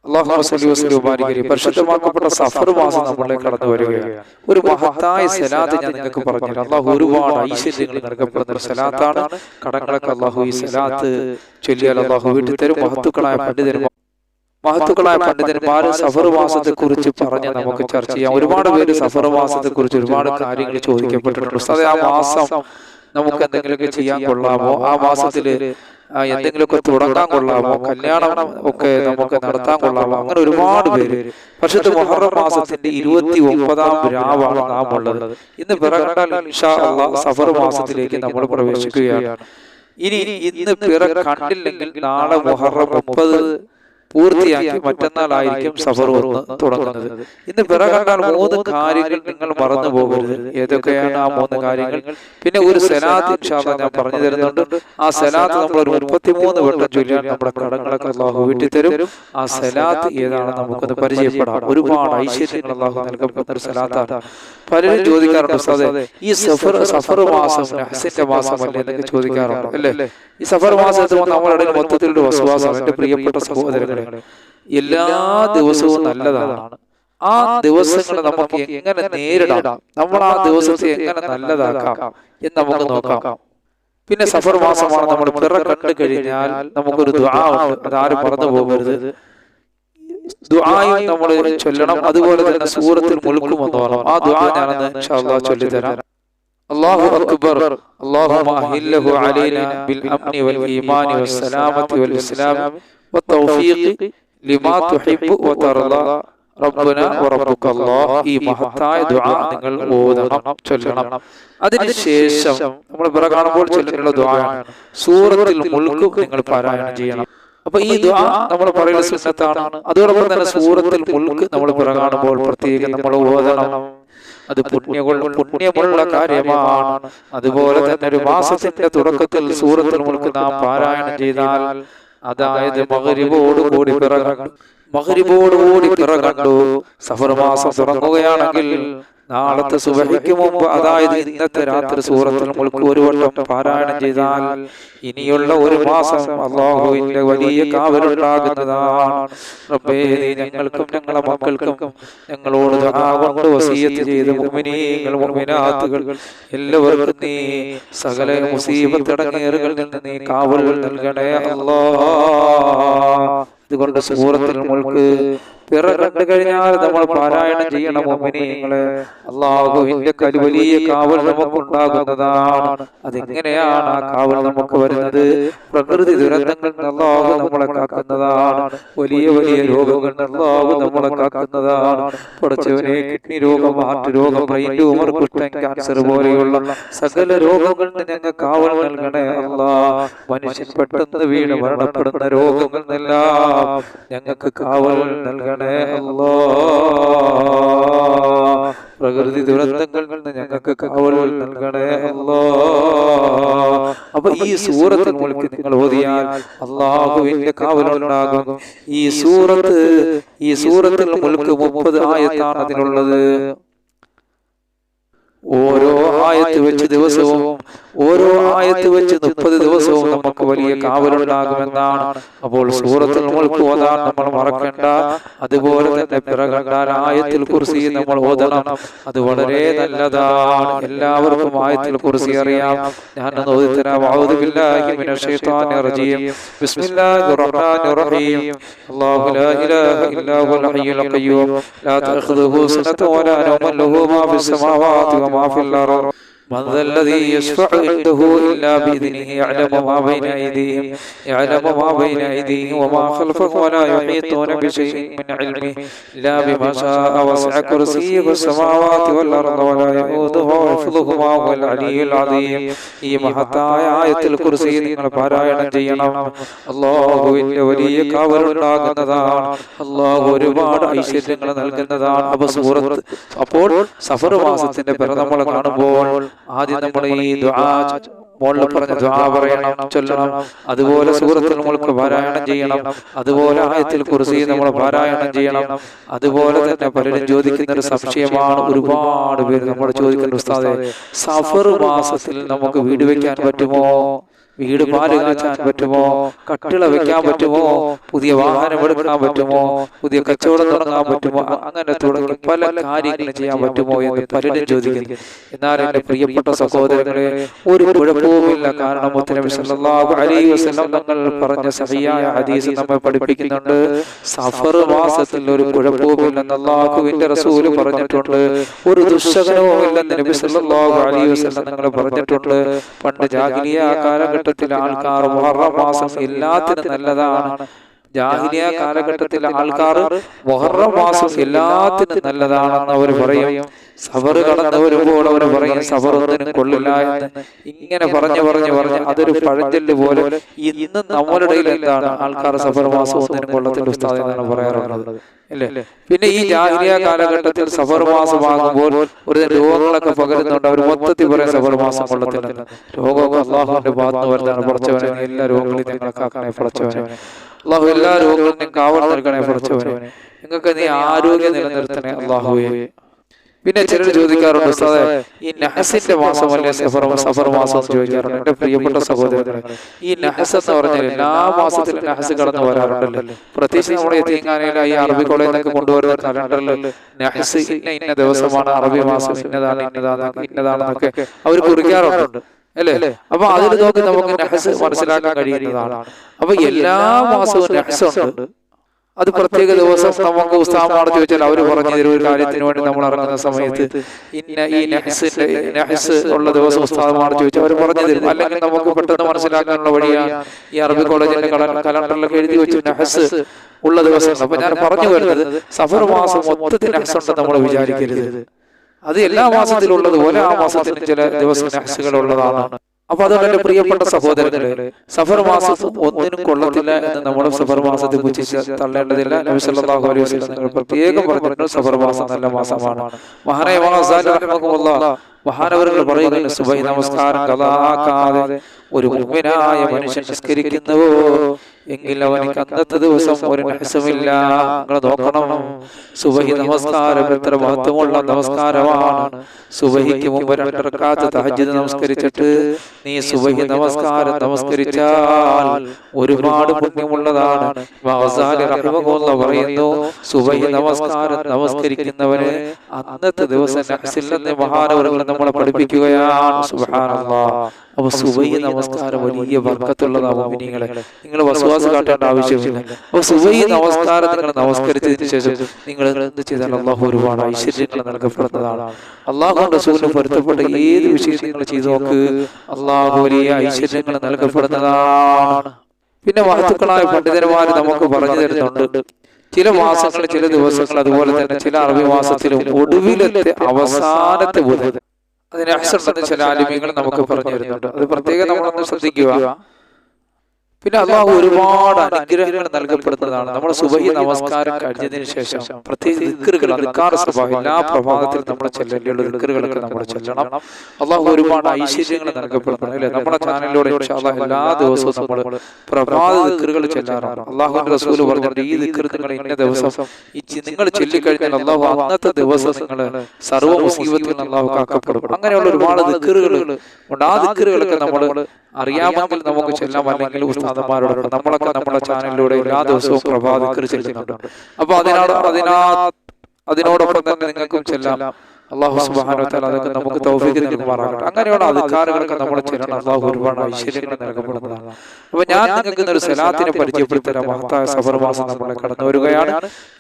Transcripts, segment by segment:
അല്ലാഹുമ്മ സ്വല്ലി വസല്ലി വബാരിക് അലൈഹി. പരിശുദ്ധമാക്കപ്പെട്ട സഫർ മാസം നമ്മളിലേക്ക് കടന്നു വരികയാണ്. ഒരു മഹത്തായ സലാത്ത് ഞാൻ നിങ്ങൾക്ക് പറഞ്ഞുതരാം. അല്ലാഹു ഒരുപാട് ഐശ്വര്യങ്ങൾ നൽകപ്പെടുന്ന ഒരു സലാത്താണ്. കടങ്ങളൊക്കെ അല്ലാഹു ഈ സലാത്ത് ചൊല്ലിയാൽ അല്ലാഹു വീട്ടിൽ തരും. മഹത്തുക്കളായ പണ്ഡിതന്മാർ സഫർ മാസത്തെ കുറിച്ച് പറഞ്ഞ് നമുക്ക് ചർച്ച ചെയ്യാം. ഒരുപാട് പേര് സഫർ മാസത്തെ കുറിച്ച് ഒരുപാട് കാര്യങ്ങൾ ചോദിക്കപ്പെട്ടിട്ടുണ്ട്. അതെ, ആ മാസം നമുക്ക് എന്തെങ്കിലുമൊക്കെ ചെയ്യാൻ കൊള്ളാമോ? ആ മാസത്തില് എന്തെങ്കിലുമൊക്കെ തുടങ്ങാൻ കൊള്ളാമോ? കല്യാണം ഒക്കെ നമുക്ക് നടത്താൻ കൊള്ളാമോ? അങ്ങനെ ഒരുപാട് പേര്. പക്ഷേ മുഹറം മാസത്തിന്റെ 29-ാം രാവാണ് നാം ഉള്ളത്. ഇന്ന് പിറകണ്ടാൽ ഇൻഷാ അല്ലാഹ് സഫർ മാസത്തിലേക്ക് നമ്മൾ പ്രവേശിക്കുകയാണ്. ഇനി ഇന്ന് പിറ കണ്ടില്ലെങ്കിൽ നാളെ മുഹറം 30 പൂർത്തിയാക്കി മറ്റന്നാളായിരിക്കും സഫർ 1 തുടങ്ങുന്നത്. ഇന്ന് പിറ കണ്ടാൽ 3 കാര്യങ്ങൾ നിങ്ങൾ മറന്നു പോകരുത്. ഏതൊക്കെയാണ് ആ 3 കാര്യങ്ങൾ? പിന്നെ ഒരു സലാത്ത് ഇൻഷാ അല്ലാഹ് ഞാൻ പറഞ്ഞു തരുന്നുണ്ട്. ആ സലാത്ത് നമ്മൾ ഒരു 33 വട്ടം ചൊല്ലിയാൽ നമ്മുടെ കടങ്ങളൊക്കെ അല്ലാഹു വീട്ടി തരും. ആ സലാത്ത് ഏതാണെന്ന് നമുക്കത് പരിചയപ്പെടാം. ഒരുപാട് ഐശ്വര്യങ്ങൾ അല്ലാഹു നൽകപ്പെടുന്ന ഒരു സലാത്താണ്. പലരും ചോദിക്കാറുണ്ട്, ഉസ്താദേ ഈ സഫർ മാസം നഹ്സിന്റെ മാസമല്ലേ എന്നൊക്കെ ചോദിക്കാറുണ്ട് അല്ലേ? ഈ സഫർ മാസത്തിൽ നമ്മുടെ ഇടയിൽ മൊത്തത്തിലൊരു വസ്വാസം. എന്റെ പ്രിയപ്പെട്ട സഹോദരങ്ങളെ, എല്ലാ ദിവസവും നല്ലതാണ്. ആ ദിവസങ്ങൾ നമുക്ക് എങ്ങനെ നേരിടാം, നമ്മൾ ആ ദിവസത്തെ എങ്ങനെ നല്ലതാക്കാം എന്ന് നമുക്ക് നോക്കാം. പിന്നെ സഫർ മാസമാണ്. നമ്മൾ പിറ കണ്ടു കഴിഞ്ഞാൽ നമുക്കൊരു ദുആ ഉണ്ട്. അതാരും മറന്നു പോകരുത്. ദുആയും നമ്മൾ ചൊല്ലണം. അതുപോലെ തന്നെ സൂറത്തുൽ മുൽക്കും എന്നോണം. ആ ദുആ ഞാനൊന്ന് ഇൻഷാ അല്ലാഹ് ചൊല്ലിത്തരാം. അല്ലാഹു അക്ബർ അല്ലാഹുമ്മ അഹില്ലഹു അലൈനാ ബിൽ അംനി വൽ ഈമാനി വസ്സലാമത്തി വൽ ഇസ്ലാം വത്തൗഫീഖി ലിമാ തുഹിബ്ബു വതർളാ റബ്ബനാ വറബ്ബുക അല്ലാഹ്. ഈ മഹത്തായ ദുആ നിങ്ങൾ ഓതണം, ചൊല്ലണം. അതിനുശേഷം നമ്മൾ പിറ കാണുമ്പോൾ ചൊല്ലേണ്ട ദുആയാണ് സൂറത്തുൽ മുൽക്ക് നിങ്ങൾ പാരായണം ചെയ്യണം. അപ്പൊ ഈ ദുആ നമ്മൾ പറയുന്ന സുന്നത്താണ്. അതോടൊപ്പം തന്നെ സൂറത്തുൽ മുൽക്ക് നമ്മൾ പിറ കാണുമ്പോൾ പ്രത്യേകം നമ്മൾ ഓതണം. അത് പുണ്യമുള്ള കാര്യമാണ്. അതുപോലെ തന്നെ ഒരു മാസത്തിന്റെ തുടക്കത്തിൽ സൂറത്തുൽ മുൽക്ക് നാം പാരായണം ചെയ്താൽ, അതായത് മഗ്രിബോടുകൂടി പിറ കണ്ടു സഫർ മാസം തുടങ്ങുകയാണെങ്കിൽ നാളത്തെ സുബഹിക്ക് മുമ്പ്, അതായത് ഇന്നത്തെ രാത്രി സൂറത്തുൽ മുൽക്ക് ഒരു വട്ടം പാരായണം ചെയ്താൽ ഇനിയുള്ള ഒരു മാസം അല്ലാഹുവിന്റെ വലിയ കാവലുണ്ടാകുന്നതാണ്. റബ്ബേ, നീ ഞങ്ങൾക്കും ഞങ്ങളുടെ മക്കൾക്കും ഞങ്ങളോട് ദുആ കൊണ്ട് വസിയത്ത് ചെയ്ത മുഅ്മിനീങ്ങൾ മുഅ്മിനാത്തുകൾ എല്ലാവർക്കും നീ സകല മുസീബത്ത് ഇടങ്ങേറുകളിൽ നിന്ന് നീ കാവൽ നൽകണേ അല്ലാഹ്. അതുകൊണ്ട് സൂറത്തുൽ മുൽക്ക് പിറ കണ്ടു കഴിഞ്ഞാൽ നമ്മൾ പാരായണം ചെയ്യണം. മുഅ്മിനീങ്ങളെ, അല്ലാഹുവിന്റെ വലിയ കാവൽ നമുക്കുണ്ടാകുന്നതാണ്. അതെങ്ങനെയാണ് ആ കാവൽ നമുക്ക് വരുന്നത്? പ്രകൃതി ദുരന്തങ്ങളിൽ നിന്ന് അല്ലാഹു നമ്മളെ കാക്കുന്നതാണ്. വലിയ വലിയ രോഗങ്ങളിൽ നിന്ന് അല്ലാഹു നമ്മളെ കാക്കുന്നതാണ്. പടച്ചവനെ, കിഡ്നി രോഗം, ഹാർട്ട് രോഗം, ബ്രെയിൻ ട്യൂമർ, കുഷ്ഠം, ക്യാൻസർ പോലെയുള്ള സകല രോഗങ്ങളിൽ നിന്ന് ഞങ്ങൾ കാവൽ നൽകണേ അല്ലാഹ്. മനുഷ്യൻ പെട്ടെന്ന് വീണ് മരണപ്പെടുന്ന രോഗങ്ങളിൽ നിന്നെല്ലാം ഞങ്ങൾക്ക് കാവൽ നൽകണേ അല്ലാഹ്. പ്രകൃതി ദുരന്തങ്ങളിൽ നിന്ന് ഞങ്ങൾക്ക് കാവൽ നൽകണേ അല്ലാഹ്. അപ്പൊ ഈ സൂറത്തുൽ മുൽക്ക് നിങ്ങൾ ഓതിയാൽ അല്ലാഹുവിന്റെ കാവലുണ്ടാകും. ഈ സൂറത്തുൽ മുൽക്ക് 30 ആയത്താണ് അതിലുള്ളത്. ഓരോ ആയത്ത് വെച്ച് ദിവസവും, ഓരോ ആയത്ത് വെച്ച് 30 ദിവസവും നമുക്ക് വലിയ കാവലുണ്ടാകുമെന്നാണ്. അപ്പോൾ സൂറത്തുൽ മുൽക്ക് ഓതാൻ നമ്മൾ മറക്കണ്ട. അതുപോലെ തന്നെ പിറ കണ്ടാൽ ആയത്തുൽ കുർസി നമ്മൾ ഓതണം. അത് വളരെ നല്ലതാണ്. എല്ലാവർക്കും ആയത്തുൽ കുർസി അറിയാം. ഞാൻ ഓതിത്തരാം. അഊദു ബില്ലാഹി മിനശ് ശൈത്വാനിർ റജീം. ബിസ്മില്ലാഹിർ റഹ്മാനിർ റഹീം. അല്ലാഹു ലാ ഇലാഹ ഇല്ലാ ഹുവൽ ഹയ്യുൽ ഖയ്യൂം ലാ തഅഖുദുഹു സിനത്തുൻ വലാ നൗമുൻ ലഹു മാ ഫിസ് സമാവാതി വമാ ഫിൽ അർദ് من ذا الذي يشفع عنده إلا بإذنه يعلم ما بين أيديهم وما خلفهم ولا يحيطون بشيء من علمه إلا بما شاء وسع كرسيه السماوات والأرض ولا يؤوده حفظهما وهو العلي العظيم. ഈ മഹത്തായ ആയത്തുൽ കുർസി നിങ്ങൾ പാരായണം ചെയ്യണം. അല്ലാഹുവിന്റെ വലിയ കാവലുണ്ടാകുന്നതാണ്. അല്ലാഹു ഒരുപാട് ഐശ്വര്യങ്ങൾ നൽകുന്നതാണ്. അപ്പോൾ സഫർ മാസത്തിന്റെ പിറ നമ്മൾ കാണുമ്പോൾ ആദ്യം നമ്മൾ ഈ ദുആ മോളിൽ പറഞ്ഞ ദുആ പറയണം, ചൊല്ലണം. അതുപോലെ സൂറത്തുൽ മുൽക്ക് പാരായണം ചെയ്യണം. അതുപോലെ ആയത്തുൽ കുർസി നമ്മൾ പാരായണം ചെയ്യണം. അതുപോലെ തന്നെ പലരും ചോദിക്കുന്ന ഒരു സംശയമാണ്, ഒരുപാട് പേര് നമ്മൾ ചോദിക്കുന്ന, ഉസ്താദേ സഫർ മാസത്തിൽ നമുക്ക് വീട് വെക്കാൻ പറ്റുമോ? വീട് പാല് കാച്ചാൻ പറ്റുമോ, കട്ടിള വെക്കാൻ പറ്റുമോ, പുതിയ വാഹനം എടുക്കാൻ പറ്റുമോ, പുതിയ കച്ചവടം തുടങ്ങാൻ പറ്റുമോ, അങ്ങനെ തുടങ്ങി പല കാര്യങ്ങളും ചെയ്യാൻ പറ്റുമോ എന്ന് പലരും ചോദിക്കുന്നു. എന്നാൽ എന്റെ പ്രിയപ്പെട്ട സഹോദരങ്ങളെ, ഒരു കുഴപ്പവുമില്ല. കാരണം മുത്തനബി സല്ലല്ലാഹു അലൈഹി വസല്ലം തങ്ങൾ പറഞ്ഞ സഹിയായ ഹദീസ് നമ്മെ പഠിപ്പിക്കുന്നുണ്ട്, സഫർ മാസത്തിൽ ഒരു കുഴപ്പവുമില്ലെന്ന് അല്ലാഹുവിന്റെ റസൂൽ പറഞ്ഞിട്ടുണ്ട്. ഒരു ദുശ്ശകനവും ഇല്ലെന്ന് നബി സല്ലല്ലാഹു അലൈഹി വസല്ലം തങ്ങൾ പറഞ്ഞിട്ടുണ്ട്. പണ്ട് ജാഹിലിയ കാലഘട്ടത്തിലെ ആൾക്കാർ മുഹറം മാസം എല്ലാത്തിനും നല്ലതാണ്. ജാഹിലിയ കാലഘട്ടത്തിലെ ആൾക്കാർ മുഹറം മാസം എല്ലാത്തിനും നല്ലതാണെന്ന് അവർ പറയും. സഫർ കടന്നു വരുമ്പോൾ അവർ പറയും സഫർ ഒന്നിനും കൊള്ളില്ല എന്ന്. ഇങ്ങനെ പറഞ്ഞു അതൊരു പഴഞ്ചൊല്ല് പോലെ ഇന്ന് നമ്മുടെ ഇടയിൽ എന്താണ് ആൾക്കാർ സഫർ മാസം ഒന്നിനും കൊള്ളത്തില്ല ഉസ്താദ് എന്നാണ് പറയാറുള്ളത്, അല്ലേ? പിന്നെ ഈ ജാഹിലിയ കാലഘട്ടത്തിൽ സഫർ മാസമാകുമ്പോൾ ഒരു രോഗങ്ങളൊക്കെ പകരുന്നുണ്ട്. അവർ മൊത്തത്തിൽ പറയും സഫർ മാസം കൊള്ളത്തില്ല. രോഗമൊക്കെ അള്ളാഹുവിന്റെ ഭാഗത്ത് വരുന്നതാണ്. പഠിച്ചവനെ എല്ലാ രോഗങ്ങളും നിങ്ങൾക്കാക്കണേ പഠിച്ചവനെ. അള്ളാഹു എല്ലാ രോഗങ്ങളും കാവൽ നൽകണേ പഠിച്ചവനെ. നിങ്ങൾക്ക് നീ ആരോഗ്യം നിലനിർത്തണേ അള്ളാഹുവേ. പിന്നെ ചിലർ ചോദിക്കാറുണ്ട് ഉസ്താദേ, ഈ നഹസിന്റെ മാസമല്ലേ സഫർ മാസം ചോദിക്കാറുണ്ട്. എന്റെ പ്രിയപ്പെട്ട സഹോദരങ്ങളെ, ഈ നഹസ് എന്ന് പറഞ്ഞാൽ എല്ലാ മാസത്തിലും നഹസ് കടന്നു വരാറുണ്ടല്ലോ. പ്രത്യേകിച്ച് നമ്മുടെ യതീംഖാനയിലെ ഈ അറബി കോളേജിൽ നിന്നൊക്കെ കൊണ്ടുവരുന്ന കലണ്ടറിൽ നഹസ് ഇന്ന ദിവസമാണ്, അറബി മാസം ഇന്നതാണെന്നൊക്കെ അവർ കുറിക്കാറുണ്ട്, അല്ലേ? അപ്പൊ അതിൽ നോക്കി നമുക്ക് നഹസ് മനസ്സിലാക്കാൻ കഴിയുന്നതാണ്. അപ്പൊ എല്ലാ മാസവും നഹസ് ഉണ്ട്. അത് പ്രത്യേക ദിവസം നമുക്ക് ഉസ്താദുമാർ ചോദിച്ചാൽ അവർ പറഞ്ഞു തരും. ഒരു കാര്യത്തിന് വേണ്ടി നമ്മൾ ഇറങ്ങുന്ന സമയത്ത് ഈ നഹസ് ഉള്ള ദിവസം ഉസ്താദുമാർ ചോദിച്ചാൽ അവർ പറഞ്ഞു തരും. അല്ലെങ്കിൽ നമുക്ക് പെട്ടെന്ന് മനസ്സിലാക്കാനുള്ള വഴിയാണ് ഈ അറബി കോളേജിന്റെ കലണ്ടറിലൊക്കെ എഴുതി വെച്ചു നഹസ് ഉള്ള ദിവസം. അപ്പൊ ഞാൻ പറഞ്ഞു വരുന്നത്, സഫർ മാസം മൊത്തത്തിൽ നഹസ് ഉണ്ടെന്ന് നമ്മൾ വിചാരിക്കരുത്. അത് എല്ലാ മാസത്തിലുള്ളത് പോലെ ആ മാസത്തിന് ചില ദിവസം നഹസുകൾ ഉള്ളതാണ്. അപ്പൊ അതുകൊണ്ട് എന്റെ പ്രിയപ്പെട്ട സഹോദരങ്ങളെ, സഫർ മാസം ഒന്നിനും കൊള്ളത്തില്ല എന്ന് നമ്മൾ സഫർ മാസത്തെ കുറിച്ച് തള്ളേണ്ടതില്ല. നബി സല്ലല്ലാഹു അലൈഹി വസല്ലം പ്രത്യേകം പറഞ്ഞിട്ടുണ്ട് സഫർ മാസം നല്ല മാസമാണ്. മഹാനവറുകൾ പറയുന്നു, സുബഹി നമസ്കാരം ഖളാക്കാതെ ഒരു മുഅ്മിനായ മനുഷ്യൻ നിസ്കരിക്കുന്നുവോ എങ്കിൽ അവനിക്ക് അന്നത്തെ ദിവസം ഒരു നഹസുമില്ല. നിങ്ങൾ നോക്കണം, സുബഹി നമസ്കാരം എത്ര മഹത്വമുള്ള നമസ്കാരമാണ്. സുബഹിക്ക് മുമ്പ് 2 റക്അത്ത് തഹജ്ജുദ് നമസ്കരിച്ചിട്ട് നീ സുബഹി നമസ്കാരം നമസ്കരിച്ചാൽ ഒരുപാട് പുണ്യമുള്ളതാണ്. ഗസാലി റഹിമഹുല്ലാഹ് പറയുന്നു, സുബഹി നമസ്കാരം നമസ്കരിക്കുന്നവന് അന്നത്തെ ദിവസം നഹസില്ലെന്ന് മഹാനവറുകൾ നമ്മളെ പഠിപ്പിക്കുകയാണ്. സുബ്ഹാനല്ലാഹ്. അപ്പൊ സുബഹി നമസ്കാരം വലിയ ബർക്കത്തുള്ളതാണ് മുഅ്മിനീങ്ങളെ. നിങ്ങൾ വസ്വാസ് കാട്ടേണ്ട ആവശ്യമില്ല. അപ്പൊ സുബഹി നമസ്കാരം നിങ്ങൾ നമസ്കരിച്ചതിന് ശേഷം നിങ്ങൾ എന്ത് ചെയ്താൽ അള്ളാഹു ഒരുപാട് ഐശ്വര്യങ്ങൾ നൽകപ്പെടുന്നതാണ്. അള്ളാഹു റസൂലിന് പൊരുത്തപ്പെട്ട ഏത് വിഷയം നിങ്ങൾ ചെയ്തു നോക്ക്, അള്ളാഹു വലിയ ഐശ്വര്യങ്ങൾ നൽകപ്പെടുന്നതാണ്. പിന്നെ മഹത്തുക്കളായ പണ്ഡിതന്മാർ നമുക്ക് പറഞ്ഞു തരുന്നുണ്ട്, ചില മാസങ്ങൾ ചില ദിവസങ്ങൾ അതുപോലെ തന്നെ ചില അറബി മാസത്തിലും ഒടുവിലത്തെ അവസാനത്തെ ബുധൻ അതിന് അഹ്സൻ ചില ആലിമീങ്ങൾ നമുക്ക് പറഞ്ഞു തരുന്നുണ്ട്. അത് പ്രത്യേകം നമ്മളൊന്ന് ശ്രദ്ധിക്കുക. പിന്നെ അള്ളാഹു ഒരുപാട് അനുഗ്രഹങ്ങൾ നൽകപ്പെടുന്നതാണ്. നമ്മൾ സുബഹി നമസ്കാരം കഴിഞ്ഞതിന് ശേഷം പ്രത്യേകിച്ച് ദിക്റുകൾ, അദ്കാർ സബഹ് എല്ലാ പ്രഭാതത്തിലും നമ്മൾ ചെല്ലേണ്ട ദിക്റുകളൊക്കെ നമ്മൾ ചെല്ലണം. അള്ളാഹു ഒരുപാട് ഐശ്വര്യങ്ങൾ നൽകപ്പെടുന്നതാണ്, അല്ലെ? നമ്മുടെ ചാനലിലൂടെ ഇൻഷാ അല്ലാഹ് എല്ലാ ദിവസവും നമ്മൾ പ്രഭാത ദിക്റുകൾ ചെല്ലാറുണ്ട്. അള്ളാഹുവിന്റെ റസൂൽ പറഞ്ഞിട്ടുണ്ട്, ഈ ദിക്ർ നിങ്ങൾ ഇന്ന ദിവസം നിങ്ങൾ ചൊല്ലിക്കഴിഞ്ഞാൽ അള്ളാഹു അന്നത്തെ ദിവസം നിങ്ങൾ സർവ്വ മുസീബത്തിൽ അള്ളാഹു കാക്കപ്പെടും. അങ്ങനെയുള്ള ഒരുപാട് ദിക്റുകൾ ഉണ്ട്. ആ ദിക്റുകളൊക്കെ നമ്മൾ അറിയാമെങ്കിൽ നമുക്ക് ചെല്ലാം, അല്ലെങ്കിൽ ഉസ്താദന്മാരോടൊപ്പം നമ്മളൊക്കെ നമ്മുടെ ചാനലിലൂടെ എല്ലാ ദിവസവും പ്രഭാത ദിക്ർ ചെല്ലുന്നുണ്ട്. അപ്പൊ അതിനോടൊപ്പം തന്നെ നിങ്ങൾക്കും ചെല്ലാം. അല്ലാഹു സുബ്ഹാനഹു വ തആല അതൊക്കെ നമുക്ക് തൗഫീഖ് നൽകുമാറാകട്ടെ. അങ്ങനെയുള്ള അദ്കാറുകളൊക്കെ നമ്മൾ ചെല്ലണം. അല്ലാഹു ഒരുപാട് ഐശ്വര്യങ്ങൾ നൽകപ്പെടുന്നതാണ്. അപ്പൊ ഞാൻ നിങ്ങൾക്ക് ഒരു സലാത്തിനെ പരിചയപ്പെടുത്തരാം. മഹത്തായ സഫർ മാസം നമ്മളെ കടന്നു വരികയാണ്.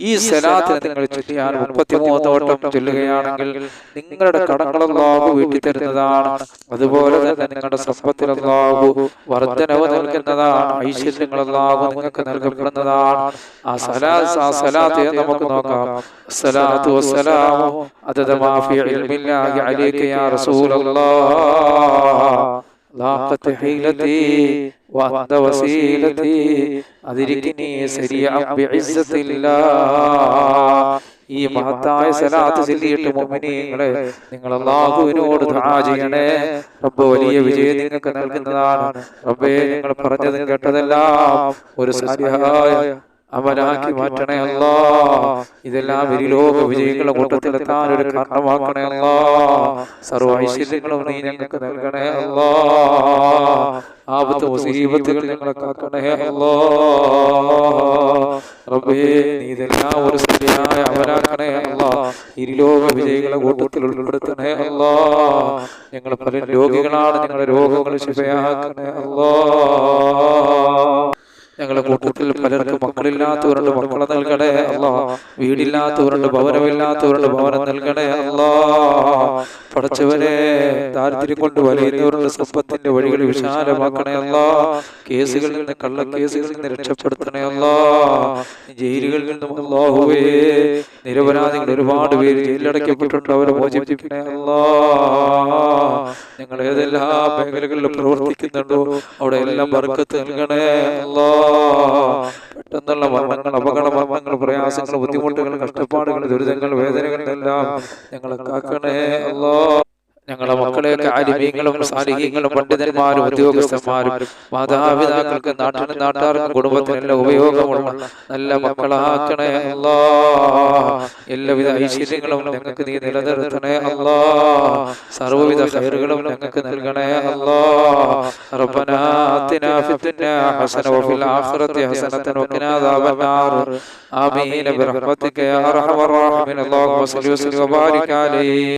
ഈ സലാത്തിനെ നിങ്ങൾ ചൊല്ലിയാൽ 33 വട്ടം ചൊല്ലുകയാണെങ്കിൽ നിങ്ങളുടെ കടങ്ങൾ അല്ലാഹു വീട്ടി തരുന്നതാണ്. അതുപോലെ തന്നെ നിങ്ങളുടെ സമ്പത്തിൽ അല്ലാഹു വർദ്ധനവ് നൽകുന്നതാണ്. ഐശ്വര്യങ്ങൾ അല്ലാഹു നിങ്ങൾക്ക് നൽകപ്പെടുന്നതാണ്. ആ സലാത്ത് നമുക്ക് നോക്കാം. الصلاة والسلام عدد ما في علم الله عليك يا رسول الله لاقت حيلتي وأنت وسيلتي أدركني سريعا بعزة الله. ഈ മഹത്തായ സലാത്ത് ചൊല്ലിയിട്ട് മുഅ്മിനീങ്ങളെ നിങ്ങൾ അല്ലാഹുവിനോട് ദുആ ചെയ്യണേ. റബ്ബ് വലിയ വിജയം നിങ്ങൾക്ക് നൽകുന്നതാണ്. റബ്ബേ, നിങ്ങൾ പറഞ്ഞതും കേട്ടതെല്ലാം ഒരു സാലിഹായ അമലാക്കി മാറ്റണേ അല്ലാ. ഇതെല്ലാം ലോക വിജയികളുടെ കൂട്ടത്തിലെത്താൻ ഒരു കാരണമാക്കണേ അല്ലാ. സർവ്വ ഐശ്വര്യങ്ങളും നീ ഞങ്ങൾക്ക് നൽകണേ അല്ലാ. ആപത്ത് മുസീബത്തുകൾ ഞങ്ങളെ കാക്കണേ അല്ലാ. റബ്ബേ നീ ഇതെല്ലാം ഒരു ശരിയായ അമലാക്കണേ അല്ലാ. ലോക വിജയികളെ കൂട്ടത്തിൽ ഉൾപ്പെടുത്തണേ അല്ലാ. ഞങ്ങൾ പല രോഗികളാണ്, ഞങ്ങളുടെ രോഗങ്ങൾ ശിഫയാക്കണേ അല്ലാ. ഞങ്ങളുടെ കൂട്ടത്തിൽ പലർക്കും മക്കളില്ലാത്തവരുണ്ട്, മക്കളെ നൽകണേ അല്ലാ. വീടില്ലാത്തവരുണ്ട്, ഭവനമില്ലാത്തവരുണ്ട്, ഭവനം നൽകണേ അല്ലാ. പടച്ചവനെ ദാരിദ്ര്യം കൊണ്ട് വലയുന്നവരുടെ സമ്പത്തിന്റെ വഴികൾ വിശാലമാക്കണേ അല്ലാ. കേസുകളിൽ നിന്ന്, കള്ളക്കേസുകളിൽ നിന്ന് രക്ഷപ്പെടുത്തണേ അല്ലാ. ജയിലുകളിൽ നിന്നും അല്ലാഹുവേ നിരപരാധികൾ ഒരുപാട് പേര് ജയിലിലടയ്ക്കപ്പെട്ടിട്ടുണ്ട്, അവരെ മോചിപ്പിക്കണേ അല്ലാ. ഞങ്ങൾ ഏതെല്ലാം മേഖലകളിൽ പ്രവർത്തിക്കുന്നുണ്ടോ അവിടെ എല്ലാം ബർക്കത്ത് നൽകണേ അല്ലാ. പെട്ടെന്നുള്ള മരണങ്ങൾ, അപകട മരണങ്ങൾ, പ്രയാസങ്ങൾ, ബുദ്ധിമുട്ടുകൾ, കഷ്ടപ്പാടുകൾ, ദുരിതങ്ങൾ, വേദനകളെല്ലാം ഞങ്ങളെ കാക്കണേ അല്ലാ. ഞങ്ങളുടെ മക്കളെയൊക്കെ ആലിമീങ്ങളും സാലിഹീങ്ങളും പണ്ഡിതന്മാരും ഉദ്യോഗസ്ഥന്മാരും മാതാപിതാക്കൾക്ക് നാട്ടിനും നാട്ടാർക്കും കുടുംബത്തിനെല്ലാം ഉപയോഗമുള്ള നല്ല മക്കളാക്കണേ അല്ലാ. എല്ലാവിധ ഐശ്വര്യങ്ങളും ഞങ്ങൾക്ക് നീ നിലനിർത്തണേ അല്ലാ. സർവ്വവിധ ഖൈറുകളും ഞങ്ങൾക്ക് നൽകണേ അല്ലാ. റബ്ബനാ ആതിനാ ഫിദ്ദുനിയാ ഹസന വഫിൽ ആഖിറതി ഹസനതൻ വഖിനാ അദാബന്നാർ. ആമീൻ ബിറഹ്മതിക യാ അർഹമർ റഹീമീൻ. അല്ലാഹുമ്മ സ്വല്ലി വസല്ലിം വബാരിക് അലൈഹി.